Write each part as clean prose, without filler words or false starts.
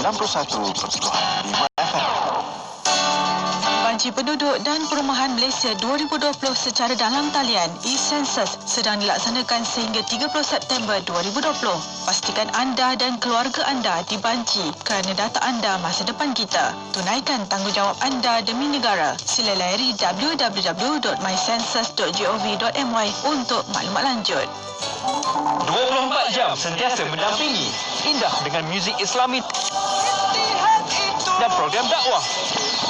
91.5 FM. Banjir penduduk dan perumahan Malaysia 2020 secara dalam talian e-Census sedang dilaksanakan sehingga 30 September 2020. Pastikan anda dan keluarga anda dibanci kerana data anda masa depan kita. Tunaikan tanggungjawab anda demi negara. Sila layari www.mycensus.gov.my untuk maklumat lanjut. 24 jam sentiasa mendampingi. Indah dengan muzik Islami dan program dakwah.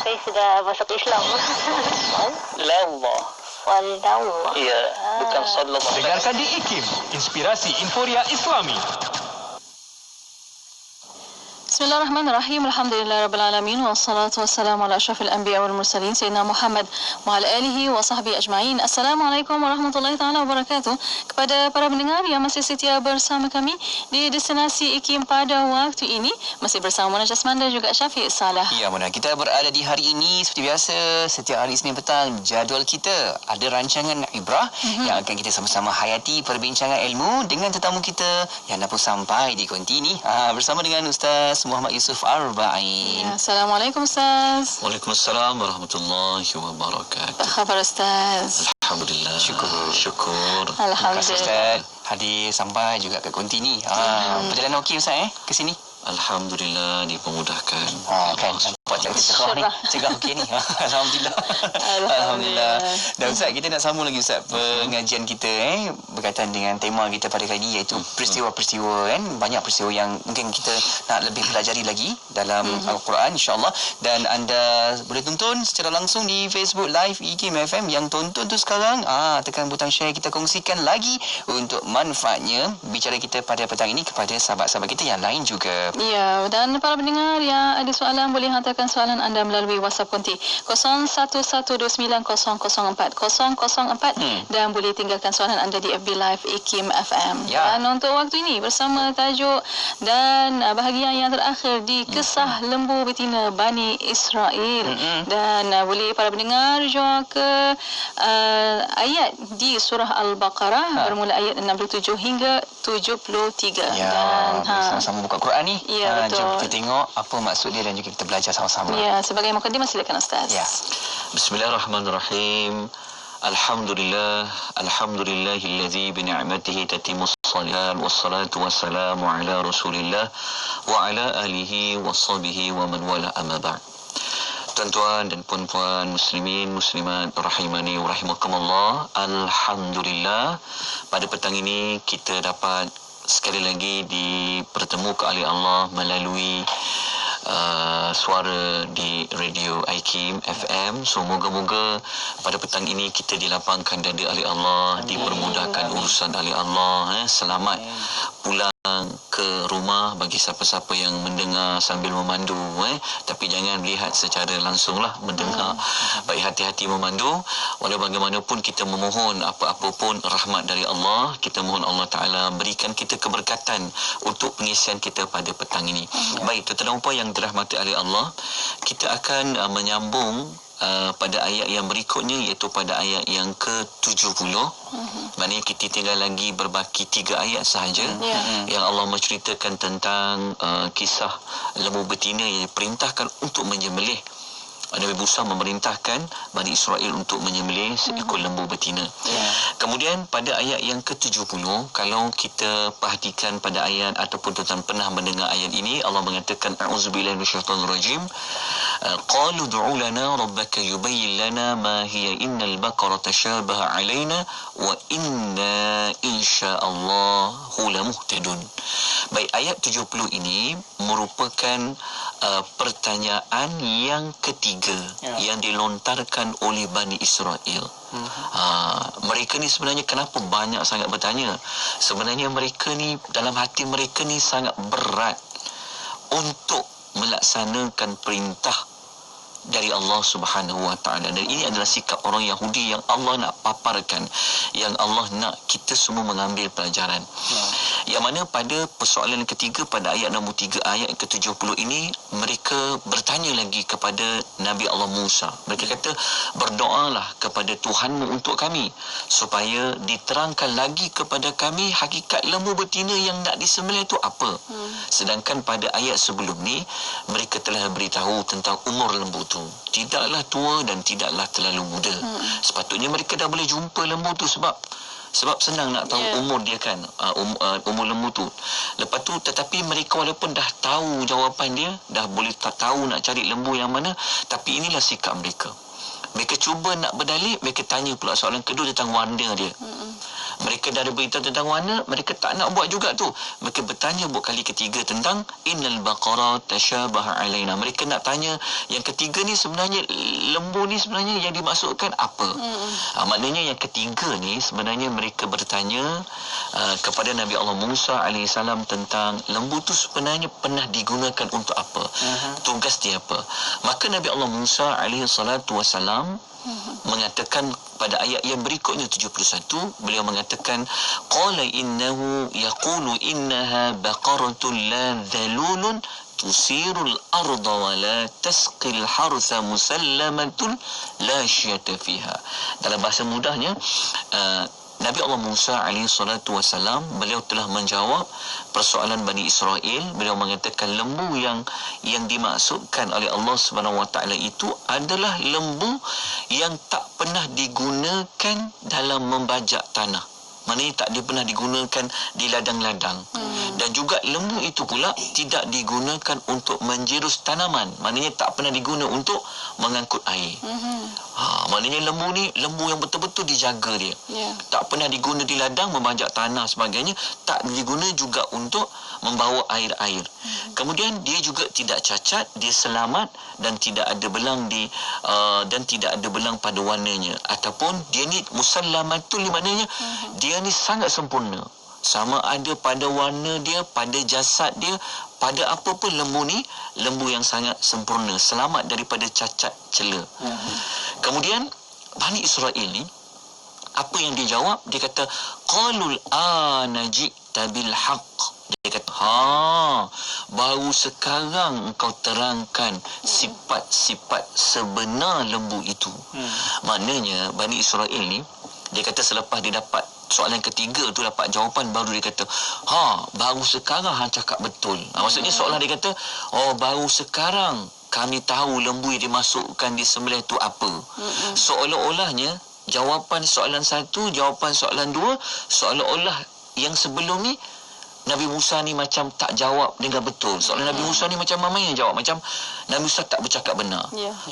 Saya sudah masuk Islam. Allah. Wallahu. Ya, bukan sallallahu. Dengarkan di IKIM, Inspirasi Inforia Islami. Bismillahirrahmanirrahim. Alhamdulillahirabbil wassalatu wassalamu ala asyrafil anbiya wal mursalin sayyidina Muhammad wa ala alihi wa sahbihi ajma'in. Assalamualaikum warahmatullahi taala wabarakatuh. Kepada para pendengar yang masih setia bersama kami di destinasi IKIM pada waktu ini, masih bersama Mona Jasman dan juga Syafiq Salah. Ya, Mona, kita berada di hari ini seperti biasa setiap hari Isnin petang. Jadual kita ada rancangan ibrah yang akan kita sama-sama hayati perbincangan ilmu dengan tetamu kita yang dah pun sampai di konti ini bersama dengan Ustaz Muhammad Yusuf Arba'in. Ya, Assalamualaikum Ustaz. Waalaikumsalam warahmatullahi wabarakatuh. Apa khabar Ustaz? Alhamdulillah. Syukur. Alhamdulillah. Terima kasih Ustaz. Hadir sampai juga ke konti ni. Perjalanan okey Ustaz ke sini? Alhamdulillah dipermudahkan. Kan nampak kita cegah ni. Cegah okey ni. Alhamdulillah. Alhamdulillah. Dan Ustaz, kita nak sambung lagi Ustaz pengajian kita berkaitan dengan tema kita pada kali ini, iaitu peristiwa-peristiwa kan. Banyak peristiwa yang mungkin kita nak lebih pelajari lagi dalam Al-Quran, insya-Allah. Dan anda boleh tonton secara langsung di Facebook Live IKIM FM. Yang tonton tu sekarang tekan butang share, kita kongsikan lagi untuk manfaatnya bicara kita pada petang ini kepada sahabat-sahabat kita yang lain juga. Ya, dan para pendengar yang ada soalan boleh hantarkan soalan anda melalui WhatsApp konti 01179004 dan boleh tinggalkan soalan anda di FB Live IKIM FM. Ya. Dan untuk waktu ini bersama tajuk dan bahagian yang terakhir di kisah lembu betina Bani Israel. Dan boleh para pendengar jom ke ayat di surah Al-Baqarah bermula ayat 67 hingga 73. Ya, Dan sama-sama buka Quran ni. Ya, betul. Jom kita tengok apa maksud dia dan juga kita belajar sama-sama. Ya, sebagai mukadimah silakan Ustaz. Ya. Bismillahirrahmanirrahim. Alhamdulillahillazi bi ni'matihi tatimmus shalihat wassalatu wassalamu ala Rasulillah wa ala alihi washabihi wa man wala amma ba'd. Tuan-tuan dan puan-puan muslimin muslimat rahimani wa rahimakumullah. Alhamdulillah, pada petang ini kita dapat sekali lagi dipertemukan oleh Allah melalui suara di radio IKIM FM. So moga-moga pada petang ini kita dilapangkan dada oleh Allah, dipermudahkan urusan oleh Allah, selamat pulang ke rumah bagi siapa-siapa yang mendengar sambil memandu, tapi jangan lihat secara langsunglah, mendengar. Baik, hati-hati memandu. Walau bagaimanapun kita memohon apa-apa pun rahmat dari Allah, kita mohon Allah Ta'ala berikan kita keberkatan untuk pengisian kita pada petang ini. Baik, tuan-tuan dan puan yang dirahmati oleh Allah, kita akan menyambung pada ayat yang berikutnya, iaitu pada ayat yang ke-70. Maknanya kita tinggal lagi berbaki 3 ayat sahaja yang Allah menceritakan tentang kisah lembu betina yang diperintahkan untuk menyembelih. Nabi Musa memerintahkan Bani Israel untuk menyembelih seekor lembu betina. Kemudian pada ayat yang ke-70, kalau kita perhatikan pada ayat ataupun tuan-tuan pernah mendengar ayat ini, Allah mengatakan a'udzubillahi minasyaitonir rajim. Qalu du'u lana rabbaka yubayyin lana ma hiya innal baqara tashabaha 'alaina wa inna insyaallahu lamuhtadun. Baik, ayat 70 ini merupakan pertanyaan yang ketiga yang dilontarkan oleh Bani Israel. Mereka ni sebenarnya kenapa banyak sangat bertanya? Sebenarnya mereka ni, dalam hati mereka ni sangat berat untuk melaksanakan perintah dari Allah Subhanahu Wa Taala. Dan ini adalah sikap orang Yahudi yang Allah nak paparkan, yang Allah nak kita semua mengambil pelajaran. Yang mana pada persoalan ketiga pada ayat nombor 3 ayat ke-70 ini, mereka bertanya lagi kepada Nabi Allah Musa. Mereka kata, berdoalah kepada Tuhanmu untuk kami supaya diterangkan lagi kepada kami hakikat lembu betina yang nak disembelih itu apa. Sedangkan pada ayat sebelum ni mereka telah beritahu tentang umur lembu tu, tidaklah tua dan tidaklah terlalu muda. Sepatutnya mereka dah boleh jumpa lembu tu sebab senang nak tahu umur dia kan, umur lembu tu. Lepas tu tetapi mereka walaupun dah tahu jawapan dia, dah boleh tahu nak cari lembu yang mana, tapi inilah sikap mereka. Mereka cuba nak berdalil, mereka tanya pula soalan kedua tentang warna dia. Mereka dah ada beritahu tentang warna, mereka tak nak buat juga tu. Mereka bertanya buat kali ketiga tentang innal baqara tashabaha alaina. Mereka nak tanya yang ketiga ni sebenarnya, lembu ni sebenarnya yang dimaksudkan apa. Maknanya yang ketiga ni sebenarnya mereka bertanya kepada Nabi Allah Musa AS tentang lembu tu sebenarnya pernah digunakan untuk apa, tugas dia apa. Maka Nabi Allah Musa AS mengatakan pada ayat yang berikutnya 71, beliau mengatakan qala innahu yaqulu innaha baqaratun la dhalulun tusirul arda wa la tasqil hartha musallamatun la syata fiha. Dalam bahasa mudahnya, Nabi Allah Musa SAW beliau telah menjawab persoalan Bani Israel. Beliau mengatakan lembu yang dimaksudkan oleh Allah SWT itu adalah lembu yang tak pernah digunakan dalam membajak tanah. Maknanya tak pernah digunakan di ladang-ladang. Dan juga lembu itu pula tidak digunakan untuk menjerus tanaman. Maknanya tak pernah diguna untuk mengangkut air. Maknanya lembu ni lembu yang betul-betul dijaga dia. Tak pernah diguna di ladang, membajak tanah sebagainya. Tak diguna juga untuk membawa air-air. Kemudian dia juga tidak cacat, dia selamat dan tidak ada belang dan tidak ada belang pada warnanya. Ataupun dia ni musallamatul, maknanya dia ni sangat sempurna. Sama ada pada warna dia, pada jasad dia, pada apa pun lembu ni, lembu yang sangat sempurna, selamat daripada cacat cela. Kemudian Bani Israel ni, apa yang dia jawab? Dia kata qalul ana ji'ta bil haqq. Dia kata, baru sekarang engkau terangkan sifat-sifat sebenar lembu itu. Maknanya Bani Israel ni, dia kata selepas dia dapat soalan ketiga tu, dapat jawapan, baru dia kata, baru sekarang hang cakap betul. Maksudnya soalan dia kata, baru sekarang kami tahu lembu yang dimasukkan di sembelih tu apa. Seolah-olahnya jawapan soalan satu, jawapan soalan dua, seolah-olah yang sebelum ni Nabi Musa ni macam tak jawab dengan betul. Soalan Nabi Musa ni macam main jawab, macam Nabi Musa tak bercakap benar.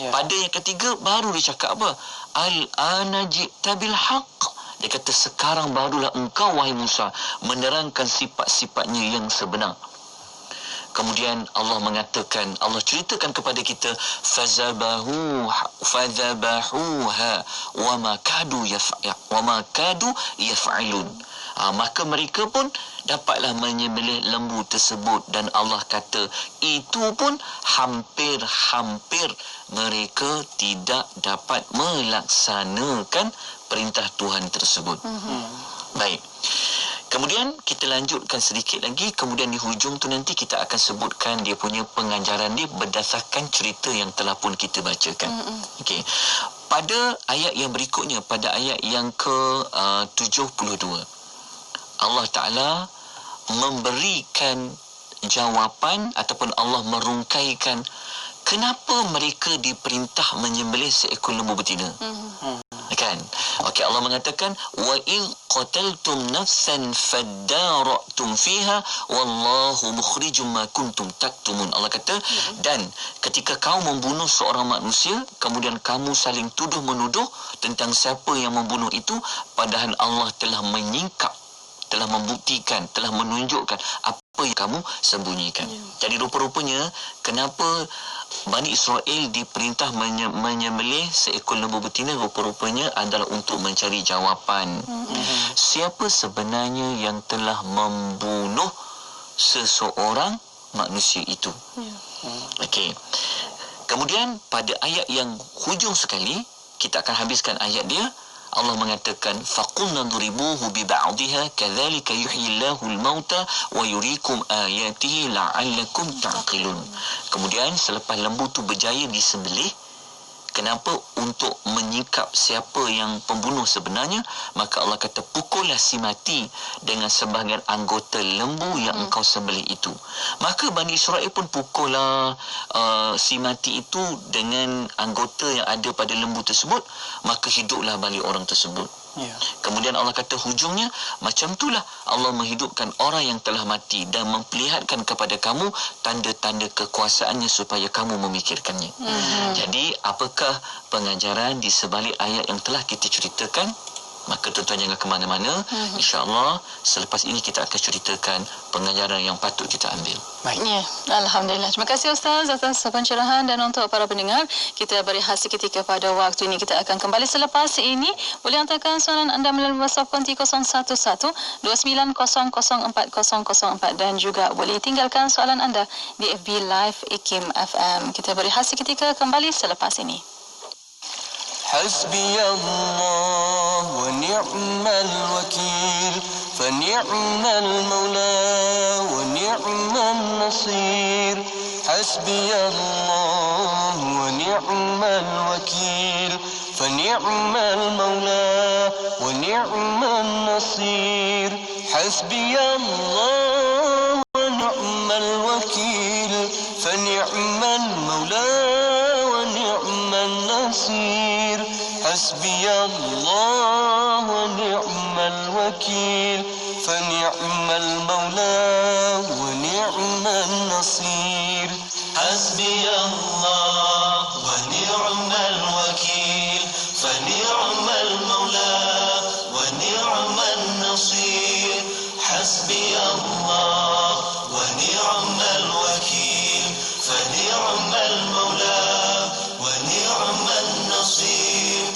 Pada yang ketiga baru dia cakap apa? Al-ana ji'ta bil haqq. Dia kata sekarang barulah engkau wahai Musa menerangkan sifat-sifatnya yang sebenar. Kemudian Allah mengatakan, Allah ceritakan kepada kita, fadhabahuha wa ma kadu yaf'alun. Maka mereka pun dapatlah menyembelih lembu tersebut, dan Allah kata itu pun hampir-hampir mereka tidak dapat melaksanakan perintah Tuhan tersebut. Baik. Kemudian kita lanjutkan sedikit lagi. Kemudian di hujung tu nanti kita akan sebutkan dia punya pengajaran dia berdasarkan cerita yang telah pun kita bacakan. Okey. Pada ayat yang berikutnya, pada ayat yang ke-72, Allah Ta'ala memberikan jawapan ataupun Allah merungkaikan kenapa mereka diperintah menyembelih seekor lembu betina. Kan? Okey, Allah mengatakan wa in qataltum nafsan fadara'tum fiha wallahu mukhrijum ma kuntum taktumun. Allah kata, dan ketika kau membunuh seorang manusia, kemudian kamu saling tuduh menuduh tentang siapa yang membunuh itu, padahal Allah telah menyingkap, telah membuktikan, telah menunjukkan apa yang kamu sembunyikan. Jadi rupa-rupanya kenapa Bani Israel diperintah menyembelih seekor lembu betina, rupa-rupanya adalah untuk mencari jawapan. Siapa sebenarnya yang telah membunuh seseorang manusia itu? Okey. Kemudian pada ayat yang hujung sekali, kita akan habiskan ayat dia. Allah mengatakan faqulna duribuhu bi ba'dihha kadzalika yuhyillahu al-mauta wa yuriikum ayatihi la'allakum ta'qilun. Kemudian selepas lembu tu berjaya disembelih, kenapa? Untuk menyingkap siapa yang pembunuh sebenarnya, maka Allah kata pukullah si mati dengan sebahagian anggota lembu yang engkau sembelih itu. Maka Bani Israel pun pukullah si mati itu dengan anggota yang ada pada lembu tersebut, maka hiduplah balik orang tersebut. Kemudian Allah kata hujungnya, macam itulah Allah menghidupkan orang yang telah mati dan memperlihatkan kepada kamu tanda-tanda kekuasaannya supaya kamu memikirkannya. Jadi apakah pengajaran di sebalik ayat yang telah kita ceritakan? Maka tuan-tuan jangan ke mana-mana. InsyaAllah selepas ini kita akan ceritakan pengajaran yang patut kita ambil. Baik. Ya, Alhamdulillah. Terima kasih Ustaz atas pencerahan, dan untuk para pendengar, kita berehat seketika pada waktu ini. Kita akan kembali selepas ini. Boleh hantarkan soalan anda melalui WhatsApp konti 011-29004004 dan juga boleh tinggalkan soalan anda di FB Live IKIM FM. Kita berehat seketika, kembali selepas ini. حسبي الله ونعم الوكيل فنعم المولى ونعم النصير حسبي الله ونعم الوكيل فنعم المولى ونعم النصير حسبي الله ونعم الوكيل فنعم المولى ونعم النصير حسبي الله ونعم الوكيل فنعم المولى ونعم النصير حسبي الله ونعم الوكيل فنعم المولى ونعم النصير حسبي الله ونعم الوكيل فنعم المولى ونعم النصير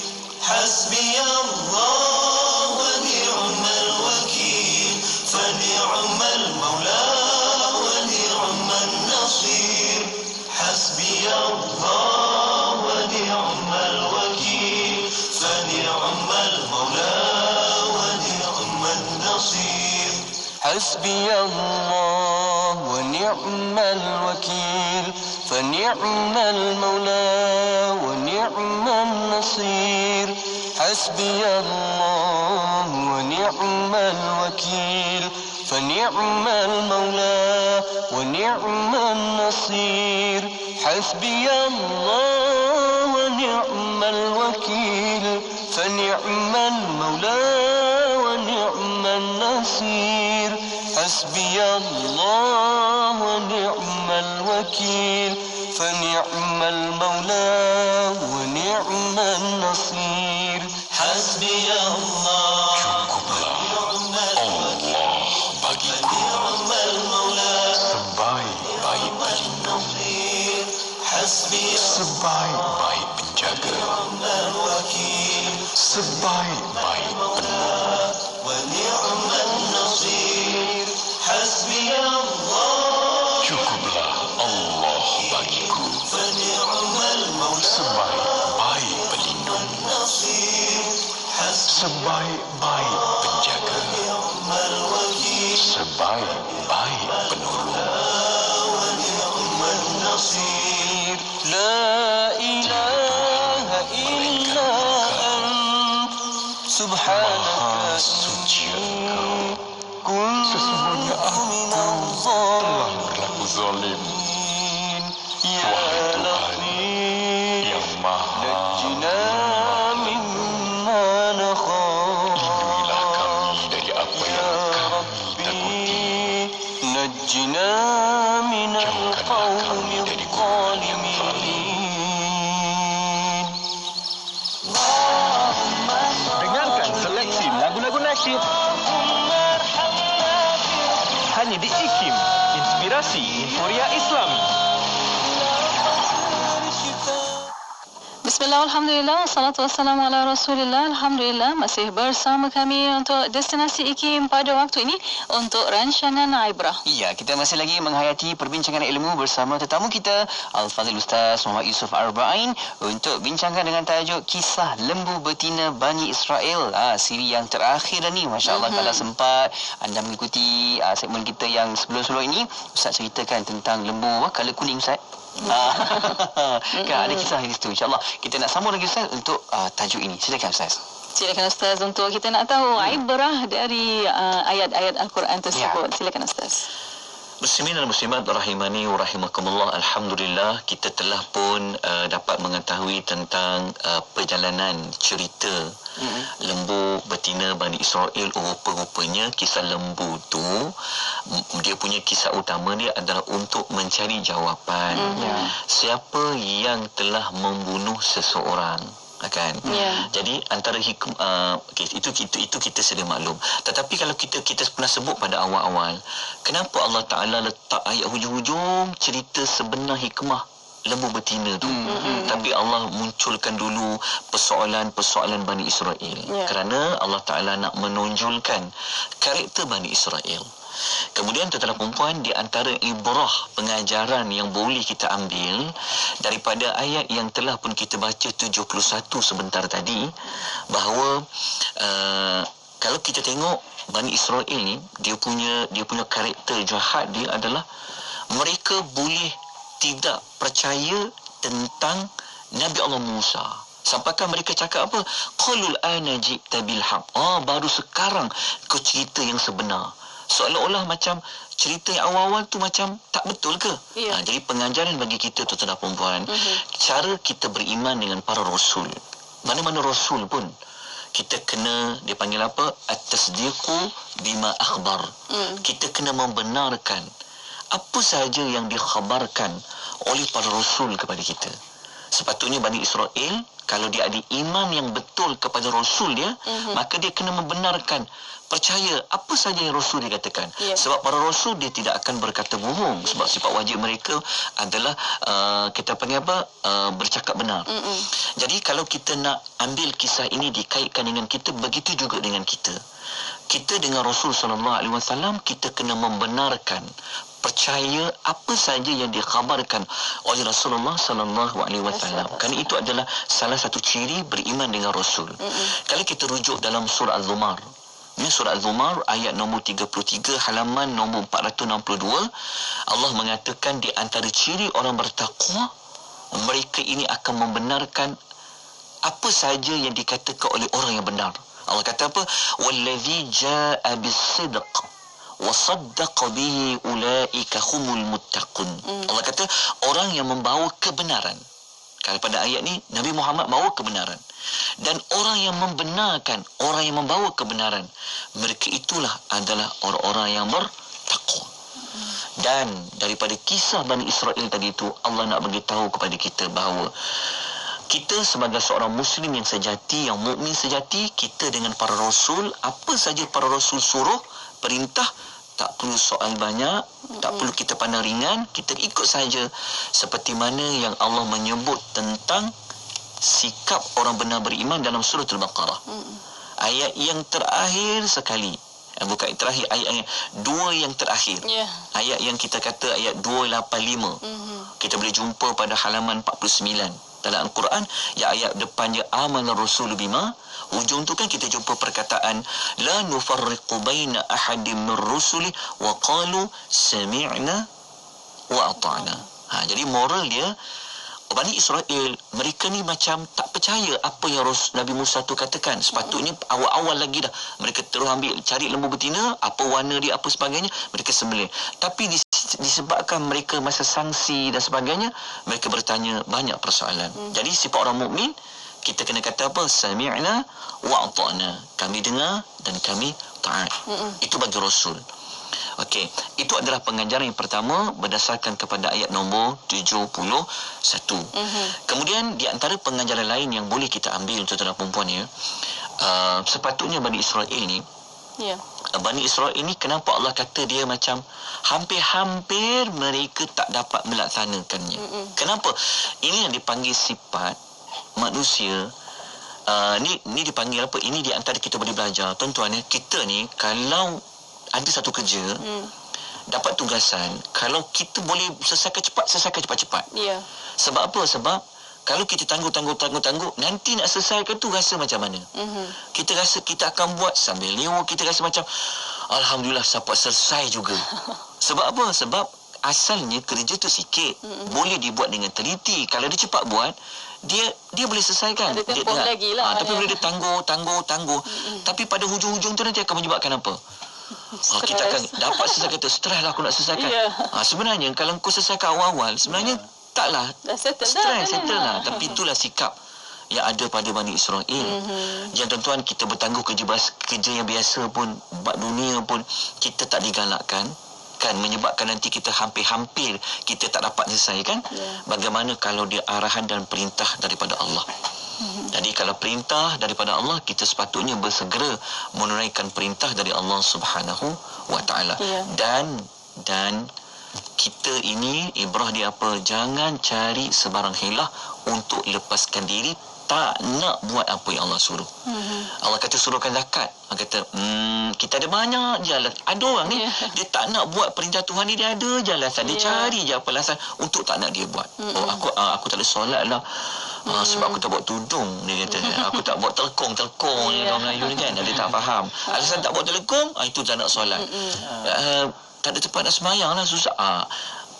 حسبي الله ونعم الوكيل فنعم المولى ونعم النصير حسبي الله ونعم الوكيل فنعم المولى ونعم النصير حسبي الله ونعم الوكيل فنعم المولى ونعم النصير حسبي الله ونعم الوكيل فنعم المولى ونعم النصير حسبي الله ونعم الوكيل فنعم المولى ونعم النصير حسبي الله ونعم الوكيل فنعم المولى ونعم النصير حسبي الله Allah bagiku sebaik-baik pelindung, sebaik-baik penjaga, sebaik-baik penolong. Cukuplah Allah bagiku sebaik-baik pelindung, sebaik-baik penjaga, sebaik-baik penolong. لا إله إلا أنت سبحانك Suci Engkau, كنت sesungguhnya aku من telah berlaku zalim. الظالمين يا Wahai Tuhan لطيف yang maha نجنا مما نخاف lindungilah kami dari apa يا yang kami ربي takuti. نجنا من Jauhkanlah القوم kami dari golongan yang zalim. الظالمين Dengarkan seleksi lagu-lagu nasyid hanya di IKIM, Inspirasi Inforia Islami. Bismillah, Alhamdulillah, salatu wassalamu ala Rasulillah. Alhamdulillah, masih bersama kami untuk Destinasi IKIM pada waktu ini untuk rancangan Ibrah. Ya, kita masih lagi menghayati perbincangan ilmu bersama tetamu kita Al-Fadhil Ustaz Muhammad Yusof Arba'in untuk bincangkan dengan tajuk Kisah Lembu Betina Bani Israel. Siri yang terakhir ni, Masya Allah, kalau sempat anda mengikuti segmen kita yang sebelum-sebelum ini, Ustaz ceritakan tentang lembu color kuning, Ustaz. Kan ada kisah di situ. InsyaAllah kita nak sambung lagi, Ustaz, untuk tajuk ini. Silakan, Ustaz. Silakan Ustaz, untuk kita nak tahu ibrah dari ayat-ayat Al-Quran tersebut. Silakan Ustaz. Muslimin dan muslimat rahimani wa rahimakumullah. Alhamdulillah kita telah pun dapat mengetahui tentang perjalanan cerita lembu betina Bani Israel. Rupa-rupanya kisah lembu tu, dia punya kisah utama dia adalah untuk mencari jawapan siapa yang telah membunuh seseorang, kan? Jadi antara itu kita sedia maklum. Tetapi kalau kita pernah sebut pada awal-awal, kenapa Allah Taala letak ayat hujung-hujung cerita sebenar hikmah lembu betina tu, tapi Allah munculkan dulu persoalan-persoalan Bani Israel, kerana Allah Taala nak menonjolkan karakter Bani Israel. Kemudian tuan-tuan dan puan-puan, di antara ibrah pengajaran yang boleh kita ambil daripada ayat yang telah pun kita baca 71 sebentar tadi, bahawa kalau kita tengok Bani Israel ni, dia punya karakter jahat dia adalah mereka boleh tidak percaya tentang Nabi Allah Musa. Sampaikan mereka cakap apa? Qalul ana ji'ta bil haq. Baru sekarang kau cerita yang sebenar. Seolah-olah macam cerita yang awal-awal tu macam tak betul ke? Jadi pengajaran bagi kita, tuan-tuan dan puan-puan, cara kita beriman dengan para rasul, mana-mana rasul pun, kita kena, dia panggil apa? At-tasdiqu bima akhbar. Kita kena membenarkan apa sahaja yang dikhabarkan oleh para rasul kepada kita. Sepatutnya Bani Israel, kalau dia ada iman yang betul kepada rasul dia, maka dia kena membenarkan, percaya apa saja yang rasul dia katakan. Sebab para rasul dia tidak akan berkata bohong, sebab sifat wajib mereka adalah kita panggil apa, bercakap benar. Jadi kalau kita nak ambil kisah ini dikaitkan dengan kita, begitu juga dengan kita dengan Rasul sallallahu alaihi wasallam, kita kena membenarkan, percaya apa saja yang dikhabarkan oleh Rasulullah sallallahu alaihi wasallam. Kerana itu adalah salah satu ciri beriman dengan Rasul. Kalau kita rujuk dalam surah Az-Zumar, ini surah Az-Zumar ayat nombor 33, halaman nombor 462, Allah mengatakan di antara ciri orang bertakwa, mereka ini akan membenarkan apa saja yang dikatakan oleh orang yang benar. Allah kata apa? Wallazi jaa bis-sidq wa saddaqa bihi ulaika humul muttaqun. Allah kata orang yang membawa kebenaran. Kalau pada ayat ni Nabi Muhammad bawa kebenaran, dan orang yang membenarkan, orang yang membawa kebenaran, mereka itulah adalah orang-orang yang bertakwa. Dan daripada kisah Bani Israel tadi itu, Allah nak beritahu kepada kita bahawa kita sebagai seorang Muslim yang sejati, yang mukmin sejati, kita dengan para Rasul, apa saja para Rasul suruh, perintah, tak perlu soal banyak, tak perlu kita pandang ringan, kita ikut saja seperti mana yang Allah menyebut tentang sikap orang benar beriman dalam surah Al-Baqarah. Ayat yang terakhir sekali, bukan terakhir, ayat dua yang terakhir. Ayat yang kita kata ayat 285. Kita boleh jumpa pada halaman 49 dalam Al-Quran, ya ayat depannya amana rasul bima, hujung tu kan kita jumpa perkataan la nufarriqu baina ahadin min rusuli wa qalu sami'na wa ata'na. Jadi moral dia, Bani Israel, mereka ni macam tak percaya apa yang Nabi Musa tu katakan. Sepatutnya awal-awal lagi dah mereka terus ambil, cari lembu betina, apa warna dia, apa sebagainya, mereka sembelih. Tapi disebabkan mereka masa sanksi dan sebagainya, mereka bertanya banyak persoalan. Jadi sifat orang mukmin, kita kena kata apa? Sami'na wa ata'na. Kami dengar dan kami taat. Itu bagi Rasul. Okey, itu adalah pengajaran yang pertama berdasarkan kepada ayat nombor 71. Kemudian di antara pengajaran lain yang boleh kita ambil, tuan-tuan dan puan-puan ya, sepatutnya Bani Israel ni, Bani Israel ini kenapa Allah kata dia macam hampir-hampir mereka tak dapat melaksanakannya. Kenapa? Ini yang dipanggil sifat manusia ni dipanggil apa? Ini di antara kita boleh belajar. Tuan-tuan ya, kita ni kalau ada satu kerja, dapat tugasan, kalau kita boleh selesaikan cepat. Ya. Sebab apa? Sebab kalau kita tangguh, nanti nak selesaikan tu rasa macam mana? Kita rasa kita akan buat sambil lewat, kita rasa macam alhamdulillah dapat selesai juga. Sebab apa? Sebab asalnya kerja tu sikit, boleh dibuat dengan teliti. Kalau dia cepat buat, dia boleh selesaikan. Ada tempoh lagi lah. Tapi bila dia tangguh. Tapi pada hujung-hujung tu nanti akan menyebabkan apa? Kita akan dapat selesaikan tu. Stres lah aku nak selesaikan. Sebenarnya kalau kau selesaikan awal-awal, sebenarnya taklah stres, settle lah. Tapi itulah sikap yang ada pada Bani Israel. Yang tuan-tuan, kita bertangguh kerja yang biasa pun, buat dunia pun, kita tak digalakkan, kan, menyebabkan nanti kita hampir-hampir kita tak dapat selesaikan. Bagaimana kalau dia arahan dan perintah daripada Allah? Jadi kalau perintah daripada Allah, kita sepatutnya bersegera menunaikan perintah dari Allah Subhanahu wa taala. Dan kita ini ibrah dia apa? Jangan cari sebarang hilah untuk lepaskan diri, tak nak buat apa yang Allah suruh. Allah kata suruhkan zakat. Allah kata kita ada banyak jalan. Ada orang ni dia tak nak buat perintah Tuhan ni, dia ada je alasan. Dia cari je apa alasan untuk tak nak dia buat. Aku tak boleh solat lah. Sebab aku tak buat tudung, dia kata. Aku tak buat telkong ni orang Melayu ni kan. Dia tak faham. Alasan tak buat telkong, itu tak nak solat. Tak ada tempat nak sembahyang lah, susah.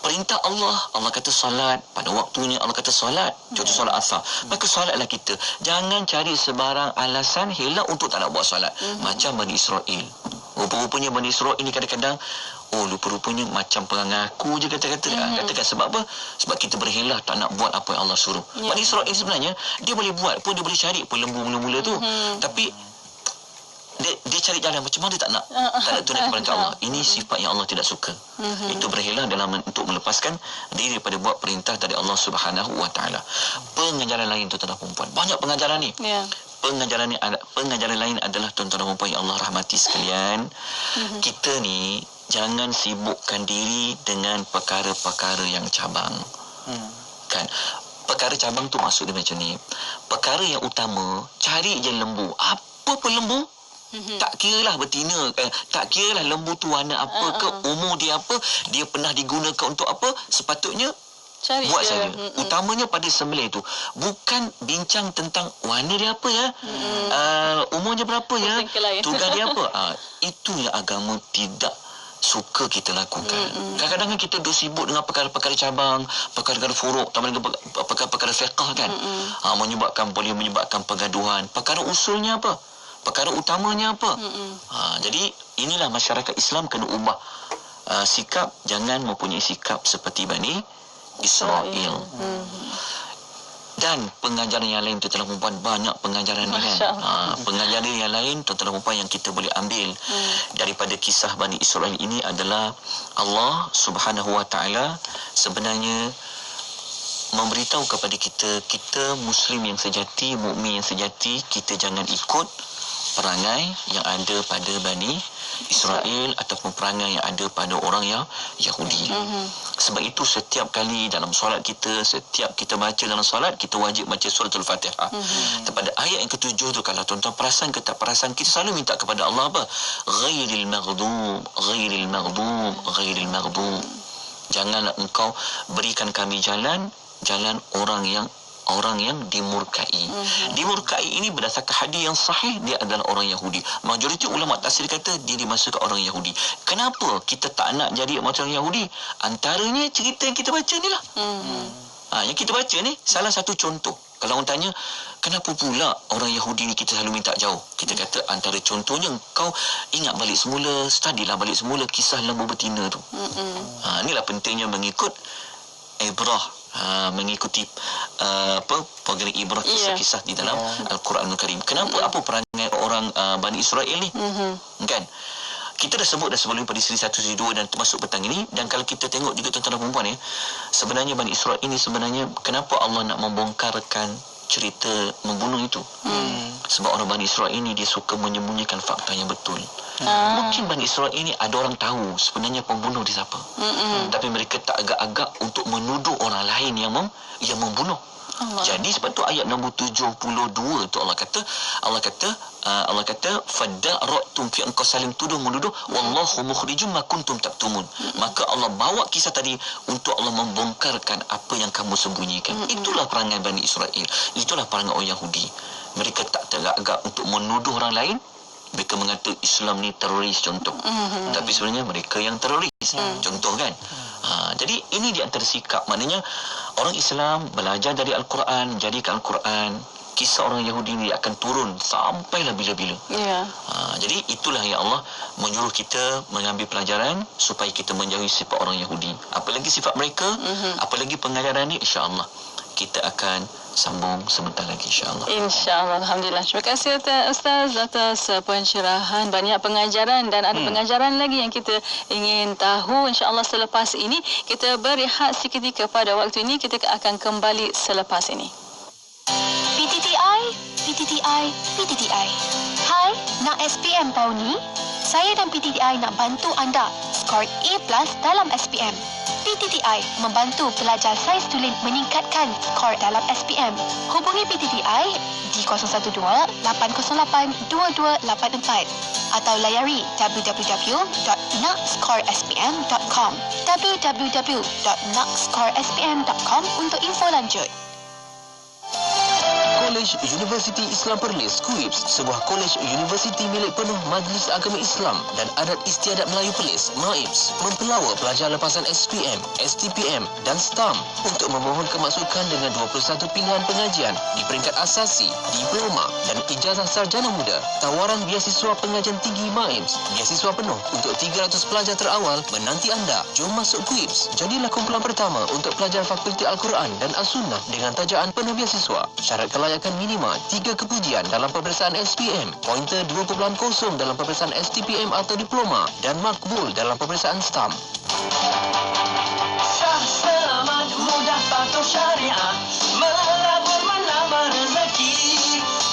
Perintah Allah kata solat pada waktunya, Allah kata solat, contoh solat asar, maka solatlah kita. Jangan cari sebarang alasan hilang untuk tak nak buat solat. Macam Bani Israel. Rupa-rupanya Bani Israel ini kadang-kadang rupa-rupanya macam perangai aku je katakan. Sebab apa? Sebab kita berhilah tak nak buat apa yang Allah suruh. Bani Israel sebenarnya dia boleh buat pun, dia boleh cari pun lembu mula-mula tu, tapi dia cari jalan macam mana dia tak nak tunaikan perintah Allah. Ini sifat yang Allah tidak suka. Itu berhilah dalam untuk melepaskan diri daripada buat perintah dari Allah Subhanahu wa taala. Pengajaran lain tuan-tuan dan perempuan, banyak pengajaran ni. Pengajaran lain adalah tuan-tuan dan perempuan yang Allah rahmati sekalian, kita ni jangan sibukkan diri dengan perkara-perkara yang cabang. Kan? Perkara cabang tu maksud dia macam ni. Perkara yang utama, cari je lembu. Apa pun lembu? Tak kiralah betina, tak kiralah lembu tu warna apa ke, umur dia apa, dia pernah digunakan untuk apa, sepatutnya cari buat saja. Utamanya pada sembelih tu bukan bincang tentang warna dia apa ya, umurnya berapa ya, tugas dia apa. Itu yang agama tidak suka kita lakukan. Kadang-kadang kita duk sibuk dengan perkara-perkara cabang, perkara-perkara furuk, perkara-perkara fiqh kan, boleh menyebabkan pergaduhan. Perkara usulnya apa, perkara utamanya apa. Jadi inilah masyarakat Islam kena ubah sikap. Jangan mempunyai sikap seperti Bani Israel. Dan pengajaran yang lain tuan-tuan dan perempuan, banyak pengajaran ni kan. Pengajaran yang lain tuan-tuan dan perempuan yang kita boleh ambil daripada kisah Bani Israel ini adalah Allah Subhanahu wa taala sebenarnya memberitahu kepada kita Muslim yang sejati, mukmin yang sejati, kita jangan ikut perangai yang ada pada Bani Israel ataupun perangai yang ada pada orang yang Yahudi. Sebab itu setiap kali dalam solat kita, setiap kita baca dalam solat, kita wajib baca suratul Fatihah. Pada ayat yang ke-7 tu, kalau tuan-tuan perasan ke tak perasan, kita selalu minta kepada Allah apa? Ghairil maghdub. Janganlah engkau berikan kami jalan orang yang dimurkai. Dimurkai ini berdasarkan hadis yang sahih, dia adalah orang Yahudi. Majoriti ulama tafsir kata dia dimasukkan orang Yahudi. Kenapa kita tak nak jadi macam orang Yahudi? Antaranya cerita yang kita baca ni lah. Yang kita baca ni salah satu contoh. Kalau orang tanya, kenapa pula orang Yahudi ni kita selalu minta jauh? Kita kata antara contohnya, kau ingat balik semula, studilah balik semula kisah lembu betina tu. Inilah pentingnya mengikut ibrah, mengikuti program ibrah, kisah-kisah di dalam Al-Quranul Karim. Kenapa? Apa perangai orang Bani Israel ni? Kan? Kita dah sebut dah sebelum pada siri 1, siri 2 dan termasuk petang ini. Dan kalau kita tengok juga tuan-tuan dan perempuan ya, sebenarnya Bani Israel ini sebenarnya kenapa Allah nak membongkarkan cerita membunuh itu? Sebab orang Bani Israel ini dia suka menyembunyikan fakta yang betul. Mungkin Bani Israel ini ada orang tahu sebenarnya pembunuh dia siapa. Tapi mereka tak agak-agak untuk menuduh orang lain yang membunuh. Jadi sebab tu ayat nombor 72 tu Allah kata fadara'tum fi engkau saling tuduh menuduh wallahu mukhrijum ma kuntum taktumun. Maka Allah bawa kisah tadi untuk Allah membongkarkan apa yang kamu sembunyikan. Itulah perangai Bani Israel. Itulah perangai orang Yahudi. Mereka tak teragak untuk menuduh orang lain. Mereka mengata Islam ni teroris contoh. Tapi sebenarnya mereka yang teroris. Contoh kan. Jadi ini di antara sikap. Maknanya orang Islam belajar dari Al-Quran, jadikan Al-Quran, kisah orang Yahudi ni akan turun sampailah bila-bila. Jadi itulah yang Allah menyuruh kita mengambil pelajaran supaya kita menjauhi sifat orang Yahudi. Apalagi sifat mereka, apalagi pengajaran ni, insya-Allah kita akan sambung sebentar lagi, insya-Allah. InsyaAllah. Alhamdulillah. Terima kasih Ustaz atas pencerahan. Banyak pengajaran dan ada pengajaran lagi yang kita ingin tahu. InsyaAllah selepas ini kita berehat seketika. Pada waktu ini kita akan kembali selepas ini. PTTI. Hai, nak SPM tahun ni? Saya dan PTTI nak bantu anda skor A+ dalam SPM. PTTI membantu pelajar sains tulen meningkatkan skor dalam SPM. Hubungi PTTI di 012-808-2284 atau layari www.nakscorespm.com www.nakscorespm.com untuk info lanjut. Kolej Universiti Islam Perlis KUIPS, sebuah kolej universiti milik penuh Majlis Agama Islam dan Adat Istiadat Melayu Perlis MAIPS, mempelawa pelajar lepasan SPM, STPM dan STAM untuk memohon kemasukan dengan 21 pilihan pengajian di peringkat asasi, diploma dan ijazah sarjana muda. Tawaran beasiswa pengajian tinggi MAIPS, beasiswa penuh untuk 300 pelajar terawal menanti anda. Jom masuk KUIPS. Jadilah kumpulan pertama untuk pelajar Fakulti Al-Quran dan As-Sunnah dengan tajaan penuh beasiswa. Syarat kelayakan minima 3 kepujian dalam peperiksaan SPM, pointer 2.0 dalam peperiksaan STPM atau diploma dan makbul dalam peperiksaan STAM. Sah, selamat, mudah, patuh syariat, melabur menambah rezeki.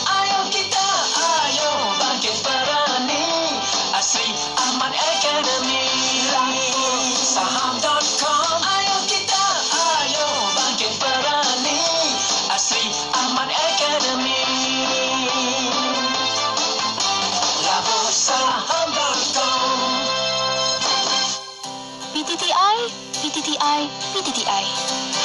Ayo kita, ayo bangkit berani, Asri Ahmad Academy, saham.com. Ayo kita, ayo bangkit berani, Asri Ahmad Academy, labur saham.com. PTTI.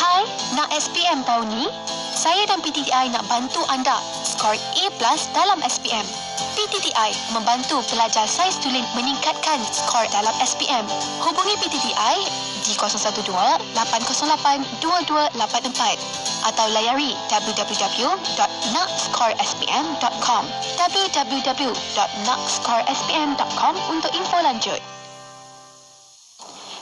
Hai, nak SPM tahun ni? Saya dan PTTI nak bantu anda skor A+ dalam SPM. PTTI membantu pelajar sains tulen meningkatkan skor dalam SPM. Hubungi PTTI di 012-808-2284 atau layari www.nakscorespm.com www.nakscorespm.com untuk info lanjut.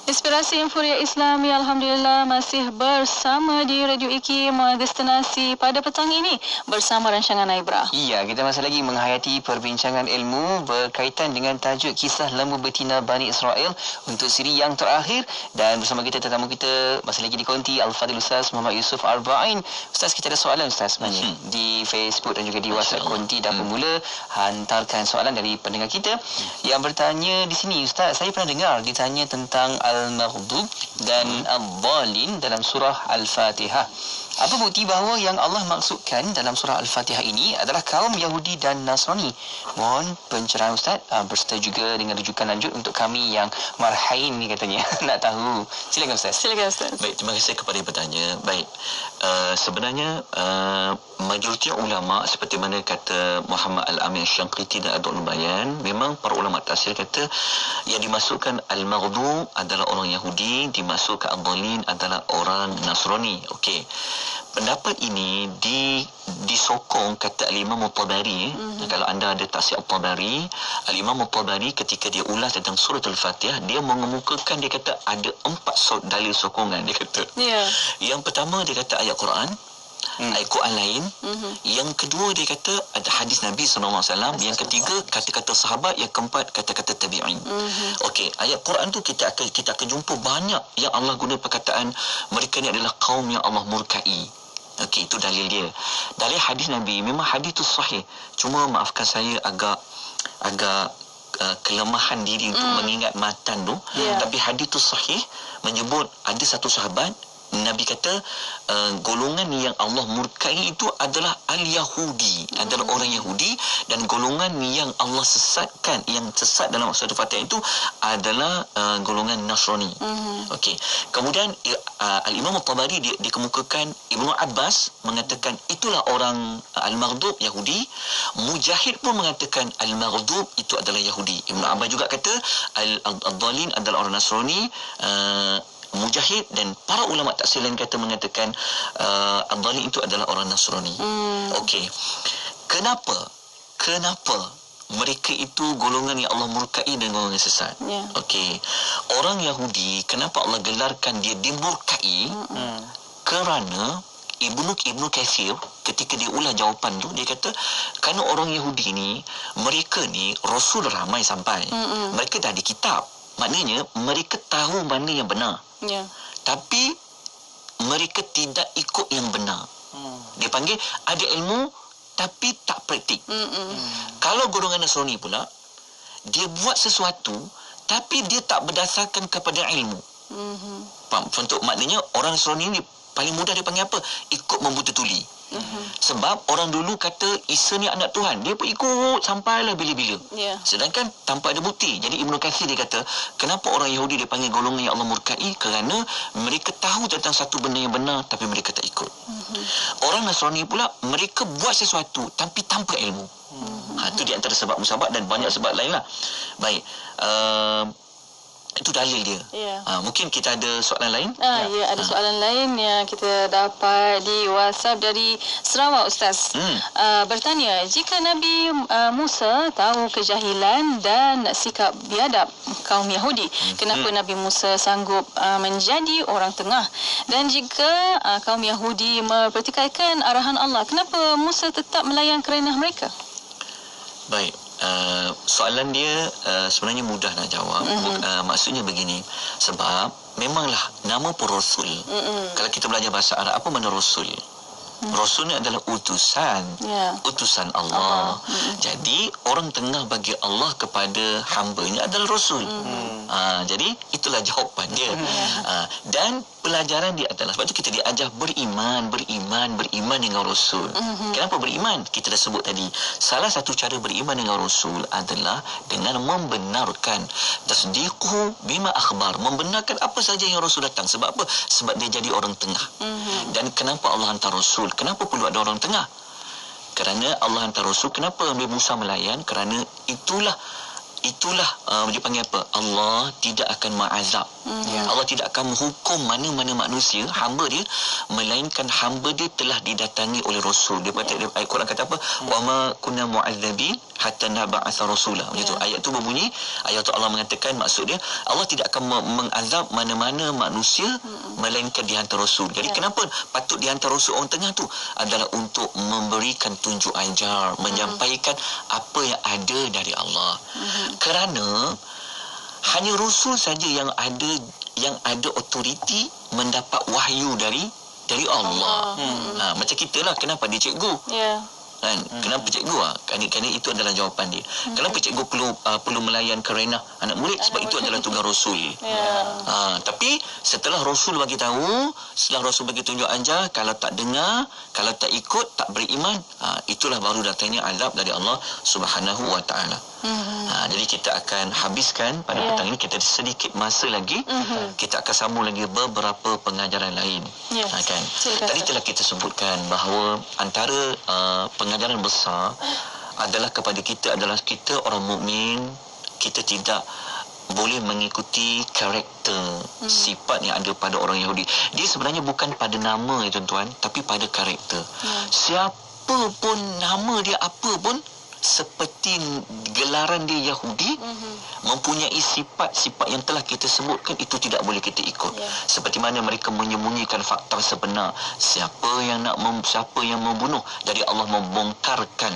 Inspirasi Inforia Islami, Alhamdulillah masih bersama di Radio IKIM Destinasi pada petang ini bersama rancangan Aibra. Ya, kita masih lagi menghayati perbincangan ilmu berkaitan dengan tajuk kisah lembu betina Bani Israel untuk siri yang terakhir, dan bersama kita tetamu kita masih lagi di konti Al-Fadhil Ustaz Muhammad Yusuf Arba'in. Ustaz, kita ada soalan Ustaz sebenarnya di Facebook dan juga di WhatsApp konti. Dan pemula hantarkan soalan dari pendengar kita yang bertanya di sini. Ustaz, saya pernah dengar ditanya tentang Al-Maghdub dan Al-Dhalin dalam surah Al-Fatihah. Apa bukti bahawa yang Allah maksudkan dalam surah Al-Fatihah ini adalah kaum Yahudi dan Nasrani? Mohon pencerahan Ustaz, berserta juga dengan rujukan lanjut untuk kami yang marhain ni katanya nak tahu. Silakan Ustaz. Baik, terima kasih kepada bertanya. Baik, sebenarnya majoriti ulama seperti mana kata Muhammad Al-Amin Syangqiti dan Adul Bayan, memang para ulama tafsir kata yang dimasukkan Al-Maghdub adalah orang Yahudi, dimasukkan Al-Dhalin adalah orang Nasrani. Okey. Pendapat ini disokong kata Al-Imam Al-Tabari. Kalau anda ada tafsir Al-Tabari, Al-Imam Al-Tabari ketika dia ulas tentang surah Al-Fatihah, dia mengemukakan, dia kata ada 4 dalil sokongan. Dia kata yang pertama, dia kata ayat Quran, ayat Quran lain. Yang kedua, dia kata ada hadis Nabi SAW. Yang ketiga, kata-kata sahabat. Yang keempat, kata-kata tabi'in. Okey, ayat Quran tu kita akan jumpa banyak yang Allah guna perkataan mereka ni adalah kaum yang Allah murkai. Okey, itu dalil dia. Dalil hadis Nabi, memang hadis tu sahih. Cuma maafkan saya agak kelemahan diri untuk mengingat matan tu. Tapi hadis tu sahih, menyebut ada satu sahabat Nabi kata golongan yang Allah murkai itu adalah al-Yahudi, adalah orang Yahudi, dan golongan yang Allah sesatkan, yang sesat dalam satu Fatihah itu adalah golongan Nasrani. Okey. Kemudian Al-Imam At-Tabari dia dikemukakan Ibnu Abbas mengatakan itulah orang al-Maghdub Yahudi. Mujahid pun mengatakan al-Maghdub itu adalah Yahudi. Ibnu Abbas juga kata al-Dhalin adalah orang Nasrani. Mujahid dan para ulama tafsir lain mengatakan Al-Dhalin itu adalah orang Nasrani. Okey. Kenapa mereka itu golongan yang Allah murkai dan golongan sesat? Okey. Orang Yahudi, kenapa Allah gelarkan dia dimurkai? Kerana Ibnu Katsir ketika dia ulas jawapan tu, dia kata kerana orang Yahudi ni, mereka ni Rasul ramai sampai. Mereka dah ada kitab. Maknanya mereka tahu mana yang benar. Tapi mereka tidak ikut yang benar. Dia panggil ada ilmu tapi tak praktik. Kalau golongan Nasrani pula, dia buat sesuatu tapi dia tak berdasarkan kepada ilmu. Contoh, maknanya orang Nasrani ni paling mudah dia panggil apa? Ikut membuta tuli. Sebab orang dulu kata Isa ni anak Tuhan, dia pun ikut sampailah bila-bila. Sedangkan tanpa ada bukti. Jadi Ibnu Katsir dia kata, kenapa orang Yahudi dia panggil golongan yang Allah murkai? Kerana mereka tahu tentang satu benda yang benar tapi mereka tak ikut. Orang Nasrani pula, mereka buat sesuatu tapi tanpa ilmu. Itu di antara sebab musabab dan banyak sebab lain lah. Baik, itu dalil dia. Mungkin kita ada soalan lain? Ya, ada soalan lain yang kita dapat di WhatsApp dari Sarawak, Ustaz. Bertanya, jika Nabi Musa tahu kejahilan dan sikap biadab kaum Yahudi, kenapa Nabi Musa sanggup menjadi orang tengah? Dan jika kaum Yahudi mempertikaikan arahan Allah, kenapa Musa tetap melayan kerana mereka? Baik. Soalan dia sebenarnya mudah nak jawab. Maksudnya begini, sebab memanglah nama pun Rasul. Kalau kita belajar bahasa Arab, apa makna Rasul? Rasul ni adalah utusan, utusan Allah. Jadi orang tengah bagi Allah kepada hamba-Nya adalah Rasul. Jadi itulah jawapan dia. Dan pelajaran dia adalah, sebab tu kita diajar beriman dengan Rasul. Kenapa beriman? Kita dah sebut tadi, salah satu cara beriman dengan Rasul adalah dengan membenarkan, tasdiquhu bima akhbar, membenarkan apa saja yang Rasul datang. Sebab apa? Sebab dia jadi orang tengah. Dan kenapa Allah hantar Rasul? Kenapa perlu ada orang tengah? Kerana Allah hantar Rasul. Kenapa Nabi Musa melayan? Kerana itulah dia panggil apa? Allah tidak akan mengazab. Allah tidak akan menghukum mana-mana manusia, hamba dia, melainkan hamba dia telah didatangi oleh Rasul. Dia kata, ayat Quran kata apa? Wa ma kunna mu'adzabin hatta nab'atha rasulah. Begitu. Ayat tu berbunyi, ayat tu Allah mengatakan, maksud dia Allah tidak akan mengazab mana-mana manusia melainkan dihantar Rasul. Jadi kenapa patut dihantar Rasul orang tengah tu? Adalah untuk memberikan tunjuk ajar, menyampaikan apa yang ada dari Allah. Kerana hanya Rasul saja yang ada otoriti mendapat wahyu dari Allah. Macam kita lah, kenapa dia cikgu? Kan? Kenapa cikgu? Kerana itu adalah jawapan dia. Kenapa cikgu perlu melayan kerana anak murid? Sebab itu adalah tugas Rasul. Tapi setelah Rasul bagi tahu, setelah Rasul bagi tunjuk ajar, kalau tak dengar, kalau tak ikut, tak beriman, itulah baru datangnya azab dari Allah Subhanahu wa taala. Jadi kita akan habiskan pada petang ini, kita sedikit masa lagi, kita akan sambung lagi beberapa pengajaran lain. Kan? Tadi telah kita sebutkan bahawa antara pengajaran besar adalah kepada kita adalah kita orang mukmin, kita tidak boleh mengikuti karakter, sifat yang ada pada orang Yahudi. Dia sebenarnya bukan pada nama ya tuan-tuan, tapi pada karakter. Siapa pun nama dia apa pun, seperti gelaran dia Yahudi, mempunyai sifat-sifat yang telah kita sebutkan, itu tidak boleh kita ikut. Seperti mana mereka menyembunyikan fakta sebenar, siapa yang membunuh. Jadi Allah membongkarkan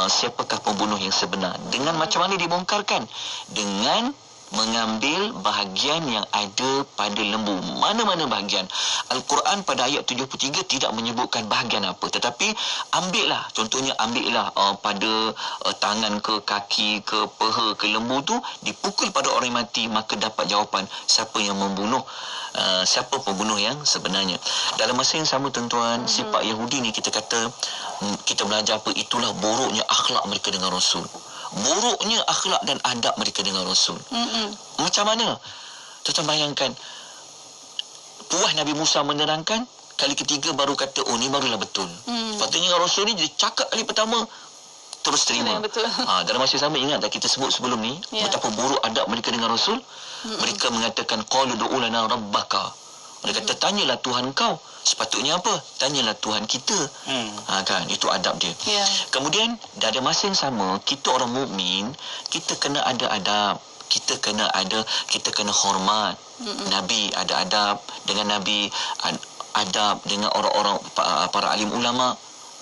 siapakah pembunuh yang sebenar. Dengan macam mana dibongkarkan? Dengan mengambil bahagian yang ada pada lembu. Mana-mana bahagian. Al-Quran pada ayat 73 tidak menyebutkan bahagian apa, tetapi ambillah, contohnya ambillah pada tangan ke kaki ke peha ke lembu tu, dipukul pada orang yang mati, maka dapat jawapan siapa yang membunuh, siapa pembunuh yang sebenarnya. Dalam masa yang sama tuan-tuan, sifat Yahudi ni kita kata, kita belajar apa, itulah buruknya akhlak mereka dengan Rasul. Buruknya akhlak dan adab mereka dengan Rasul. Macam mana? Tuan-tuan bayangkan, puas Nabi Musa menerangkan, kali ketiga baru kata, oh ni barulah betul. Patutnya Rasul ni dia cakap kali pertama terus terima. Betul. Dalam masa sama, ingat tak kita sebut sebelum ni, betapa buruk adab mereka dengan Rasul. Mereka mengatakan, qalu du'u lana rabbaka. Mereka kata, tanyalah Tuhan kau. Sepatutnya apa? Tanyalah Tuhan kita. Kan, itu adab dia. Kemudian dari masa yang sama, kita orang mukmin, kita kena ada adab. Kita kena hormat. Nabi ada adab dengan Nabi, adab dengan orang-orang para alim ulama.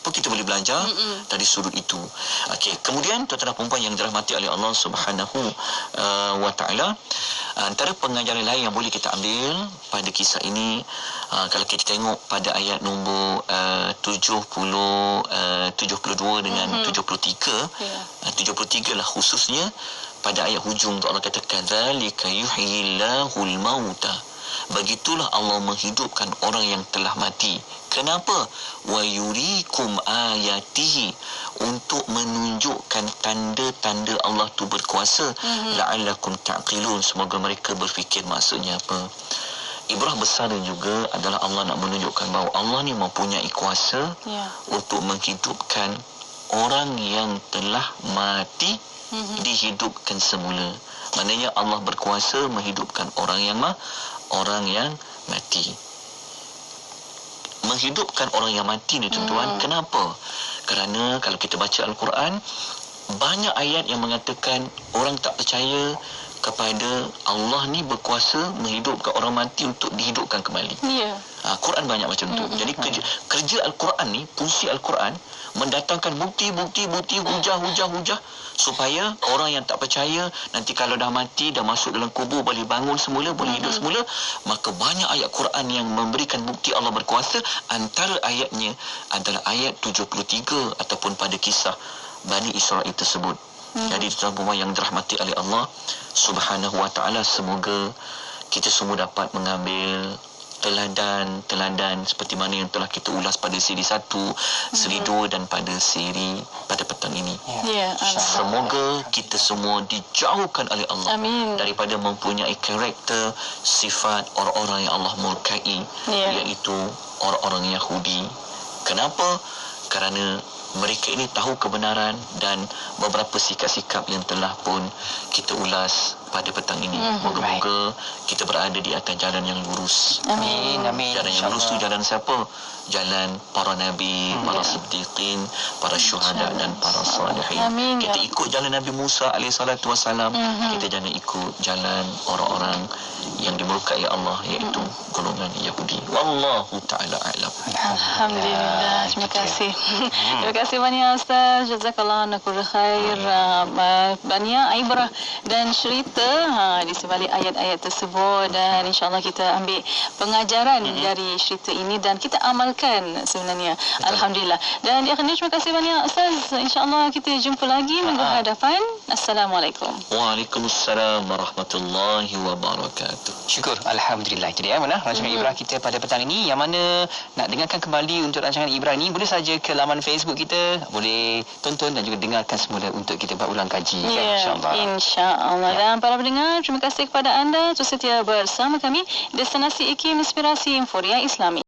Apa kita boleh belajar dari sudut itu. Okey, kemudian tuan-tuan dan puan-puan yang dirahmati oleh Allah Subhanahu wa taala, antara pengajaran lain yang boleh kita ambil pada kisah ini, kalau kita tengok pada ayat nombor 72 dengan 73, 73 lah khususnya pada ayat hujung tu, Allah kata kadzalika yuhyillahul mauta. Begitulah Allah menghidupkan orang yang telah mati. Kenapa? Wa yurikum ayatihi, untuk menunjukkan tanda-tanda Allah tu berkuasa. La'allakum ta'qilun, semoga mereka berfikir. Maksudnya apa? Ibrah besar juga adalah Allah nak menunjukkan bahawa Allah ni mempunyai kuasa untuk menghidupkan orang yang telah mati, dihidupkan semula. Maknanya Allah berkuasa menghidupkan orang yang mati. Menghidupkan orang yang mati ni tuan-tuan, kenapa? Kerana kalau kita baca Al-Quran, banyak ayat yang mengatakan orang tak percaya kepada Allah ni berkuasa menghidupkan orang mati untuk dihidupkan kembali. Quran banyak macam tu. Jadi kerja Al-Quran ni, fungsi Al-Quran mendatangkan bukti, hujah supaya orang yang tak percaya nanti kalau dah mati, dah masuk dalam kubur, boleh bangun semula, boleh hidup semula. Maka banyak ayat Quran yang memberikan bukti Allah berkuasa. Antara ayatnya adalah ayat 73 ataupun pada kisah Bani Israel tersebut. Jadi tuan-tuan yang dirahmati oleh Allah Subhanahu wa taala, semoga kita semua dapat mengambil teladan seperti mana yang telah kita ulas pada siri 1, siri 2 dan pada siri pada petang ini. Semoga kita semua dijauhkan oleh Allah daripada mempunyai karakter, sifat orang-orang yang Allah murkai, iaitu orang-orang Yahudi. Kenapa? Kerana mereka ini tahu kebenaran dan beberapa sikap-sikap yang telah pun kita ulas pada petang ini. Moga-moga kita berada di atas jalan yang lurus. Amin. Jalan yang lurus tu jalan siapa? Jalan para nabi, para siddiqin, para syuhada dan para salihin. Kita ikut jalan Nabi Musa alaihissalatu wassalam. Kita jangan ikut jalan orang-orang yang dimurkai Allah, iaitu golongan Yahudi. Wallahu ta'ala a'lam. Alhamdulillah. Terima kasih. Terima kasih banyak Ustaz. Jazakallah nakul khair. Banyak ibrah dan cerita di sebalik ayat-ayat tersebut, dan insyaAllah kita ambil pengajaran dari cerita ini dan kita amalkan sebenarnya. Betul. Alhamdulillah. Dan terima kasih banyak Ustaz. InsyaAllah kita jumpa lagi minggu hadapan. Assalamualaikum. Waalaikumsalam warahmatullahi wabarakatuh. Syukur. Alhamdulillah. Itu dia rancangan Ibrah kita pada petang ini. Yang mana nak dengarkan kembali untuk rancangan Ibrah ini, boleh saja ke laman Facebook kita, boleh tonton dan juga dengarkan semula untuk kita buat ulang kaji. InsyaAllah. Dan para pendengar, terima kasih kepada anda terus setia bersama kami. Destinasi IKIM Inspirasi Inforia Islami.